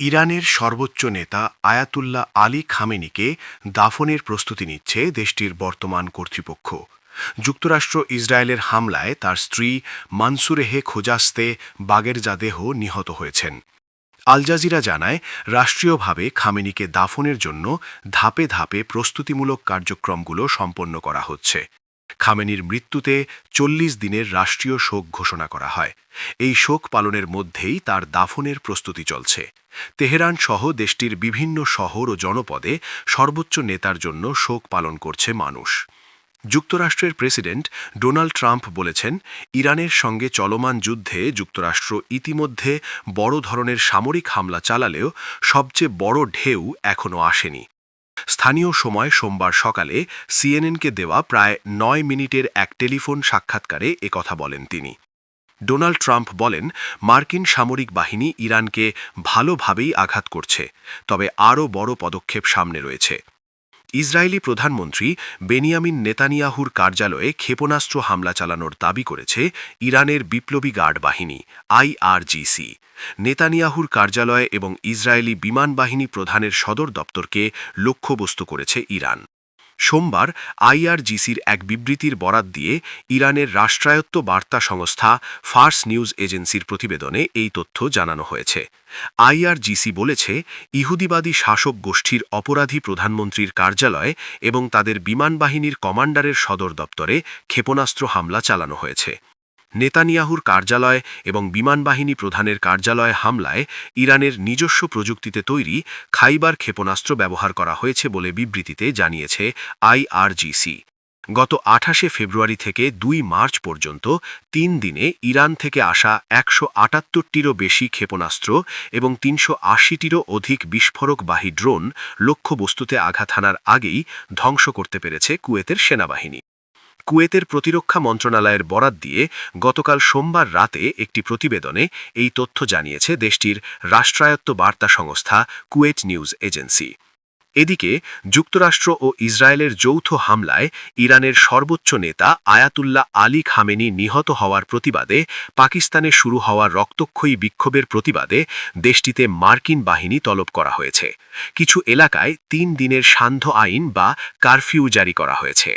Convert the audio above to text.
ইরানের সর্বোচ্চ নেতা আয়াতুল্লাহ আলী খামেনিকে দাফনের প্রস্তুতি নিচ্ছে দেশটির বর্তমান কর্তৃপক্ষ। যুক্তরাষ্ট্র ইসরায়েলের হামলায় তার স্ত্রী মানসুরেহে খোজাস্তে বাগেরজাদেহ নিহত হয়েছেন। আল জাজিরা জানায়, রাষ্ট্রীয়ভাবে খামেনিকে দাফনের জন্য ধাপে ধাপে প্রস্তুতিমূলক কার্যক্রমগুলো সম্পন্ন করা হচ্ছে। খামেনির মৃত্যুতে ৪০ দিনের রাষ্ট্রীয় শোক ঘোষণা করা হয়। এই শোক পালনের মধ্যেই তার দাফনের প্রস্তুতি চলছে। তেহরান সহ দেশটির বিভিন্ন শহর ও জনপদে সর্বোচ্চ নেতার জন্য শোক পালন করছে মানুষ। যুক্তরাষ্ট্রের প্রেসিডেন্ট ডোনাল্ড ট্রাম্প বলেছেন, ইরানের সঙ্গে চলমান যুদ্ধে যুক্তরাষ্ট্র ইতিমধ্যে বড় ধরনের সামরিক হামলা চালালেও সবচেয়ে বড় ঢেউ এখনও আসেনি। স্থানীয় সময় সোমবার সকালে সিএনএনকে দেওয়া প্রায় ৯ মিনিটের এক টেলিফোন সাক্ষাৎকারে একথা বলেন তিনি। ডোনাল্ড ট্রাম্প বলেন, মার্কিন সামরিক বাহিনী ইরানকে ভালোভাবেই আঘাত করছে, তবে আরও বড় পদক্ষেপ সামনে রয়েছে। ইসরায়েলি প্রধানমন্ত্রী বেনিয়ামিন নেতানিয়াহুর কার্যালয়ে ক্ষেপণাস্ত্র হামলা চালানোর দাবি করেছে ইরানের বিপ্লবী গার্ড বাহিনী আইআরজিসি। নেতানিয়াহুর কার্যালয় এবং ইসরায়েলি বিমান বাহিনী প্রধানের সদর দপ্তরকে লক্ষ্যবস্তু করেছে ইরান। সোমবার আইআরজিসির এক বিবৃতির বরাত দিয়ে ইরানের রাষ্ট্রায়ত্ত বার্তা সংস্থা ফার্স নিউজ এজেন্সির প্রতিবেদনে এই তথ্য জানানো হয়েছে। আইআরজিসি বলেছে, ইহুদিবাদী শাসক গোষ্ঠীর অপরাধী প্রধানমন্ত্রীর কার্যালয় এবং তাদের বিমান বাহিনীর কমান্ডারের সদর দপ্তরে ক্ষেপণাস্ত্র হামলা চালানো হয়েছে। নেতানিয়াহুর কার্যালয় এবং বিমান বাহিনী প্রধানের কার্যালয় হামলায় ইরানের নিজস্ব প্রযুক্তিতে তৈরি খাইবার ক্ষেপণাস্ত্র ব্যবহার করা হয়েছে বলে বিবৃতিতে জানিয়েছে আইআরজিসি। গত ২৮ ফেব্রুয়ারি থেকে ২ মার্চ পর্যন্ত ৩ দিনে ইরান থেকে আসা ১৭৮টিরও বেশি ক্ষেপণাস্ত্র এবং ৩৮০টিরও অধিক বিস্ফোরকবাহী ড্রোন লক্ষ্যবস্তুতে আঘাত হানার আগেই ধ্বংস করতে পেরেছে কুয়েতের সেনাবাহিনী। কুয়েতের প্রতিরক্ষা মন্ত্রণালয়ের বরাত দিয়ে গতকাল সোমবার রাতে একটি প্রতিবেদনে এই তথ্য জানিয়েছে দেশটির রাষ্ট্রায়ত্ত বার্তা সংস্থা কুয়েট নিউজ এজেন্সি। এদিকে যুক্তরাষ্ট্র ও ইসরায়েলের যৌথ হামলায় ইরানের সর্বোচ্চ নেতা আয়াতুল্লাহ আলী খামেনি নিহত হওয়ার প্রতিবাদে পাকিস্তানে শুরু হওয়া রক্তক্ষয়ী বিক্ষোভের প্রতিবাদে দেশটিতে মার্কিন বাহিনী তলব করা হয়েছে। কিছু এলাকায় ৩ দিনের সান্ধ্য আইন বা কারফিউ জারি করা হয়েছে।